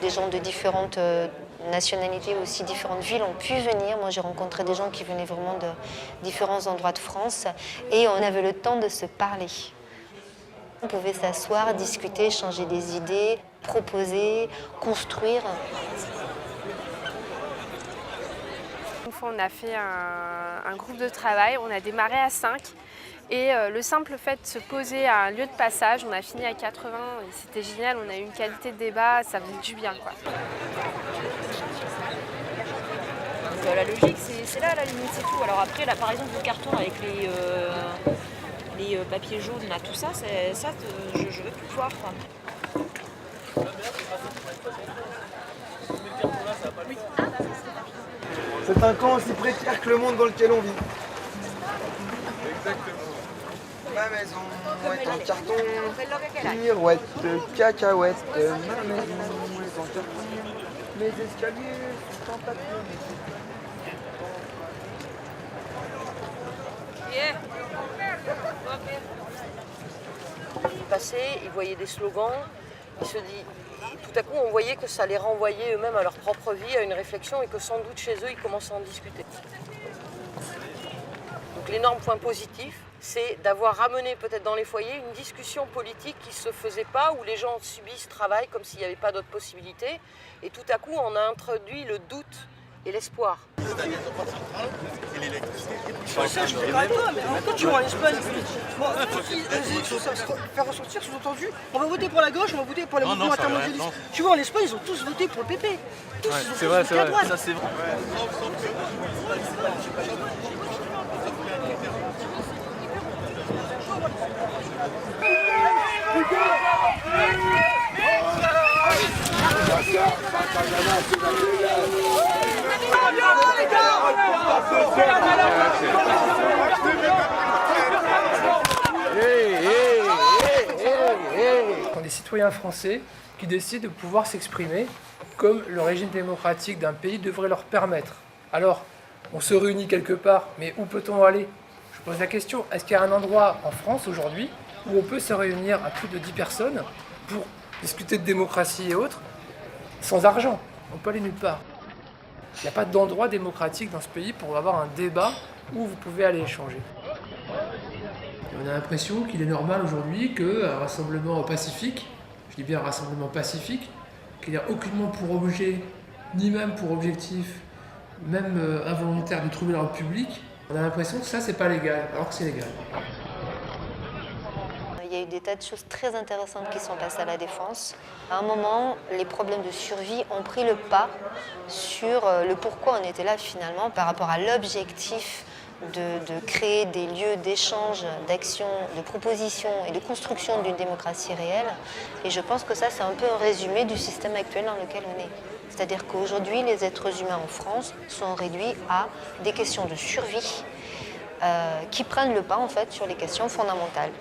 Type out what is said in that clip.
Des gens de différentes nationalités, aussi différentes villes ont pu venir. Moi, j'ai rencontré des gens qui venaient vraiment de différents endroits de France et on avait le temps de se parler. On pouvait s'asseoir, discuter, échanger des idées, proposer, construire. Une fois, on a fait un groupe de travail, on a démarré à 5 et le simple fait de se poser à un lieu de passage, on a fini à 80 et c'était génial, on a eu une qualité de débat, ça faisait du bien, quoi. Donc, la logique, c'est là, la limite, c'est tout. Alors après, là, par exemple, le carton avec les papiers jaunes, là, tout ça, je veux plus voir, quoi. C'est un camp aussi précaire que le monde dans lequel on vit. Exactement. Ma maison est en carton, pirouette, cacahuète. Ma maison est en carton, mes escaliers sont en papier. Ils passaient, ils voyaient des slogans, tout à coup on voyait que ça les renvoyait eux-mêmes à leur propre vie, à une réflexion et que sans doute chez eux ils commençaient à en discuter. Donc l'énorme point positif, c'est d'avoir ramené peut-être dans les foyers une discussion politique qui ne se faisait pas, où les gens subissent, travaillent comme s'il n'y avait pas d'autres possibilités. Et tout à coup on a introduit le doute et l'espoir. Ça, je suis d'accord avec toi, mais quand tu vois en Espagne, les élections, ça va se faire ressortir, sous-entendu, on va voter pour la gauche, on va voter pour les mouvements intermondialistes. Tu vois, en Espagne, ils ont tous voté pour le PP. Tous, ils ont tous voté à droite. Ça c'est vrai. Quand des citoyens français qui décident de pouvoir s'exprimer comme le régime démocratique d'un pays devrait leur permettre. Alors, on se réunit quelque part, mais où peut-on aller? Je pose la question, est-ce qu'il y a un endroit en France aujourd'hui où on peut se réunir à plus de 10 personnes pour discuter de démocratie et autres, sans argent? On peut aller nulle part. Il n'y a pas d'endroit démocratique dans ce pays pour avoir un débat où vous pouvez aller échanger. On a l'impression qu'il est normal aujourd'hui qu'un rassemblement pacifique, je dis bien un rassemblement pacifique, qui n'a aucunement pour objet, ni même pour objectif, même involontaire de troubler l'ordre public, on a l'impression que ça c'est pas légal, alors que c'est légal. Il y a eu des tas de choses très intéressantes qui sont passées à la Défense. À un moment, les problèmes de survie ont pris le pas sur le pourquoi on était là finalement par rapport à l'objectif de créer des lieux d'échange, d'action, de proposition et de construction d'une démocratie réelle. Et je pense que ça, c'est un peu un résumé du système actuel dans lequel on est. C'est-à-dire qu'aujourd'hui, les êtres humains en France sont réduits à des questions de survie qui prennent le pas en fait sur les questions fondamentales.